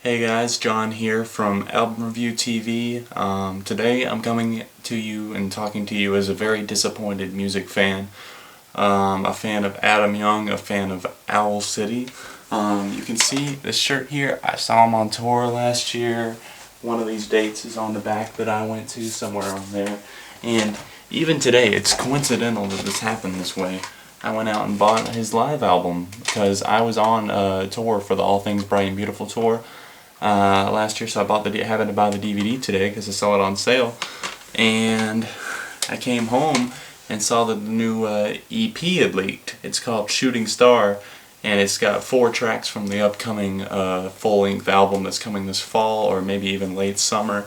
Hey guys, John here from Album Review TV. Today I'm coming to you and talking to you as a very disappointed music fan. A fan of Adam Young, a fan of Owl City. You can see this shirt here. I saw him on tour last year. One of these dates is on the back that I went to, somewhere on there. And even today, it's coincidental that this happened this way. I went out and bought his live album because I was on a tour for the All Things Bright and Beautiful tour last year, so I happened to buy the DVD today because I saw it on sale. And I came home and saw that the new EP had leaked. It's called Shooting Star, and it's got 4 tracks from the upcoming full-length album that's coming this fall or maybe even late summer.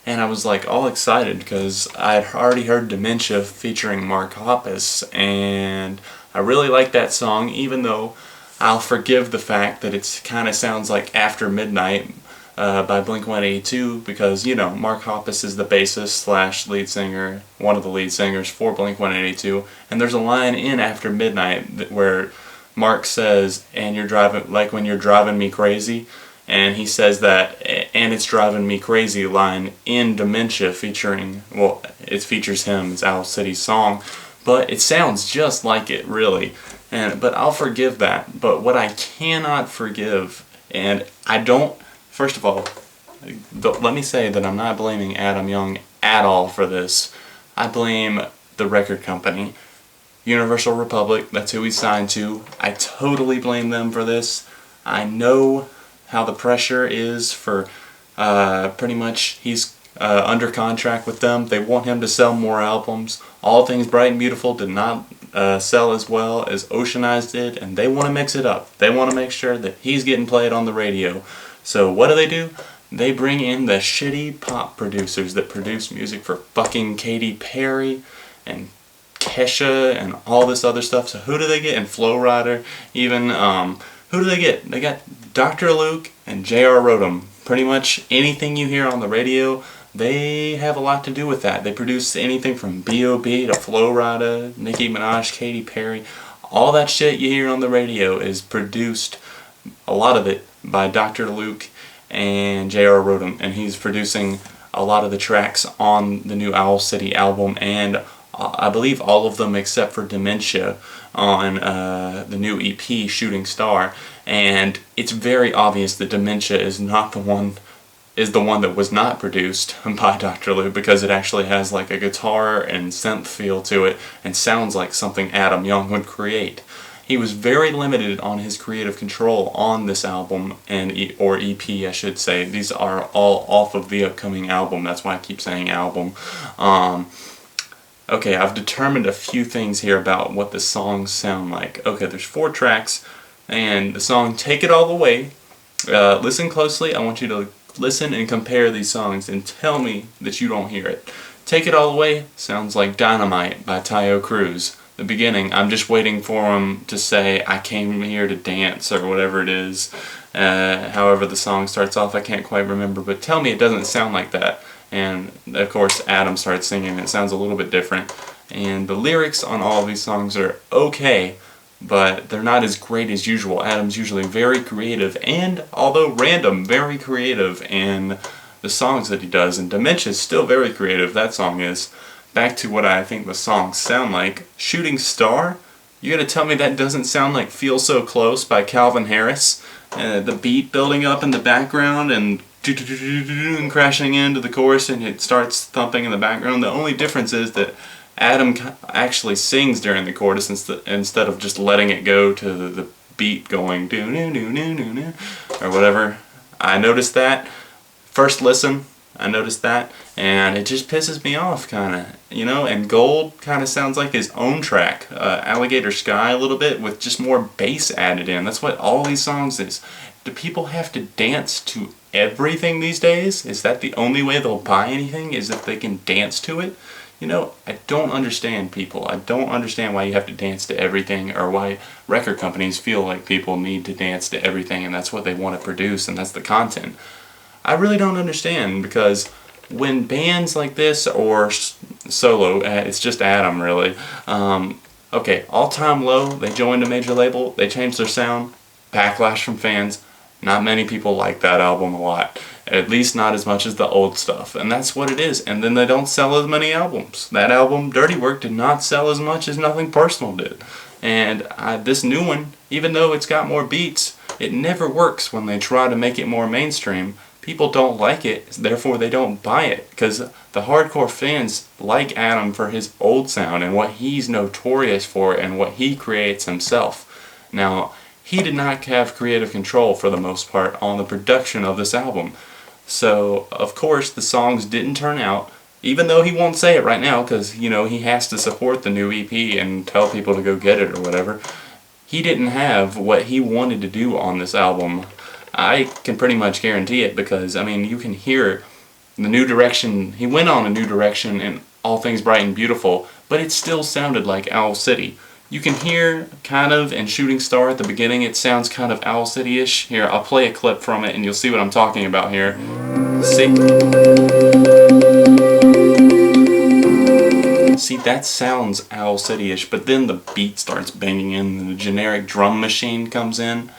And I was like all excited because I'd already heard Dementia featuring Mark Hoppus, and I really like that song, even though I'll forgive the fact that it kind of sounds like After Midnight by Blink-182, because, you know, Mark Hoppus is the bassist slash lead singer, one of the lead singers for Blink-182, and there's a line in After Midnight where Mark says, "And you're driving, like when you're driving me crazy," and he says that, "and it's driving me crazy" line in Dementia featuring, well, it features him, it's Owl City's song, but it sounds just like it, really. But I'll forgive that. But what I cannot forgive, and I don't, first of all, let me say that I'm not blaming Adam Young at all for this. I blame the record company. Universal Republic, that's who he signed to. I totally blame them for this. I know how the pressure is for pretty much, he's under contract with them. They want him to sell more albums. All Things Bright and Beautiful did not sell as well as Oceanized did, and they want to mix it up. They want to make sure that he's getting played on the radio. So what do? They bring in the shitty pop producers that produce music for fucking Katy Perry and Kesha and all this other stuff. So who do they get? And Flo Rida, even, who do they get? They got Dr. Luke and J.R. Rodham. Pretty much anything you hear on the radio, they have a lot to do with that. They produce anything from B.O.B. to Flo Rida, Nicki Minaj, Katy Perry. All that shit you hear on the radio is produced, a lot of it, by Dr. Luke and J.R. Rodham. And he's producing a lot of the tracks on the new Owl City album, and I believe all of them except for Dementia on the new EP, Shooting Star. And it's very obvious that Dementia is the one that was not produced by Dr. Luke, because it actually has like a guitar and synth feel to it and sounds like something Adam Young would create. He was very limited on his creative control on this album, or EP I should say. These are all off of the upcoming album, that's why I keep saying album. Okay, I've determined a few things here about what the songs sound like. Okay, there's 4 tracks, and the song Take It All the Way. Listen closely. I want you to listen and compare these songs and tell me that you don't hear it. Take It All the Way sounds like Dynamite by Taio Cruz. The beginning, I'm just waiting for him to say, "I came here to dance," or whatever it is. However the song starts off, I can't quite remember, but tell me it doesn't sound like that. And of course Adam starts singing, and it sounds a little bit different. And the lyrics on all of these songs are okay, but they're not as great as usual. Adam's usually very creative, and although random, very creative in the songs that he does. And Dementia is still very creative, that song is. Back to what I think the songs sound like. Shooting Star? You gotta tell me that doesn't sound like Feel So Close by Calvin Harris? The beat building up in the background and crashing into the chorus, and it starts thumping in the background. The only difference is that Adam actually sings during the chorus instead of just letting it go to the beat going or whatever. I noticed that. First listen, I noticed that, and it just pisses me off, kind of, you know. And Gold kind of sounds like his own track, Alligator Sky a little bit, with just more bass added in. That's what all these songs is. Do people have to dance to everything these days? Is that the only way they'll buy anything, is if they can dance to it? You know, I don't understand people. I don't understand why you have to dance to everything, or why record companies feel like people need to dance to everything, and that's what they want to produce, and that's the content. I really don't understand, because when bands like this, or solo, it's just Adam really, okay, All Time Low, they joined a major label, they changed their sound, backlash from fans, Not many people like that album a lot. At least not as much as the old stuff. And that's what it is. And then they don't sell as many albums. That album, Dirty Work, did not sell as much as Nothing Personal did. And this new one, even though it's got more beats, it never works when they try to make it more mainstream. People don't like it, therefore they don't buy it. Because the hardcore fans like Adam for his old sound and what he's notorious for and what he creates himself. Now, he did not have creative control for the most part on the production of this album. So, of course, the songs didn't turn out, even though he won't say it right now because, you know, he has to support the new EP and tell people to go get it or whatever. He didn't have what he wanted to do on this album. I can pretty much guarantee it because, I mean, you can hear the new direction. He went on a new direction in All Things Bright and Beautiful, but it still sounded like Owl City. You can hear kind of in Shooting Star at the beginning, it sounds kind of Owl City-ish. Here, I'll play a clip from it and you'll see what I'm talking about here. See, that sounds Owl City-ish, but then the beat starts banging in and the generic drum machine comes in.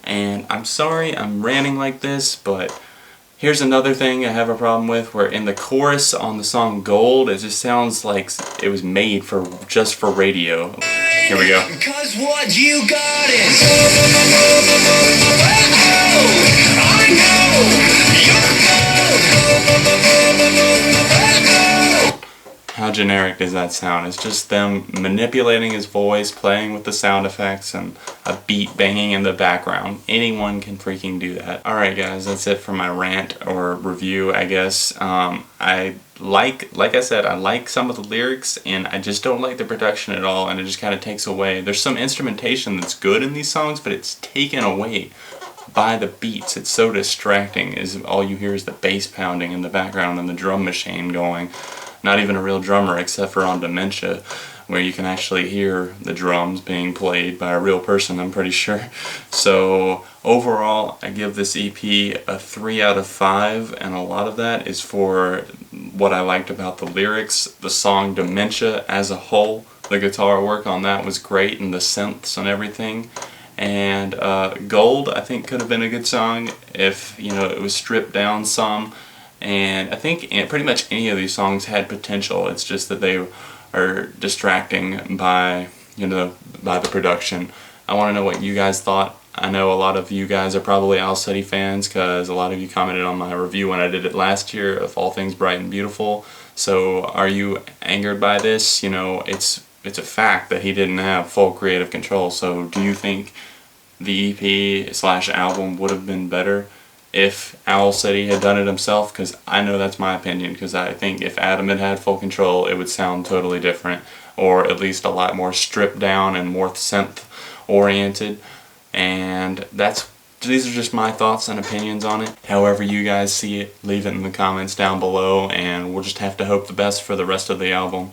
And I'm sorry I'm ranting like this, but here's another thing I have a problem with, where in the chorus on the song Gold, it just sounds like it was made just for radio. Here we go. Cause what you got is How generic does that sound? It's just them manipulating his voice, playing with the sound effects, and a beat banging in the background. Anyone can freaking do that. Alright guys, that's it for my rant or review, I guess. Like I said, I like some of the lyrics, and I just don't like the production at all, and it just kind of takes away. There's some instrumentation that's good in these songs, but it's taken away by the beats. It's so distracting, all you hear is the bass pounding in the background and the drum machine going. Not even a real drummer except for on Dementia, where you can actually hear the drums being played by a real person, I'm pretty sure. So overall, I give this EP a 3 out of 5, and a lot of that is for what I liked about the lyrics, the song Dementia as a whole. The guitar work on that was great, and the synths and everything. And Gold, I think, could have been a good song if, you know, it was stripped down some. And I think pretty much any of these songs had potential. It's just that they are distracting by, you know, by the production. I want to know what you guys thought. I know a lot of you guys are probably Owl City fans because a lot of you commented on my review when I did it last year of All Things Bright and Beautiful. So are you angered by this? You know, it's a fact that he didn't have full creative control. So do you think the EP/album would have been better if Owl City had done it himself? Because I know that's my opinion, because I think if Adam had full control, it would sound totally different, or at least a lot more stripped down and more synth oriented. And these are just my thoughts and opinions on it. However you guys see it, leave it in the comments down below, and we'll just have to hope the best for the rest of the album.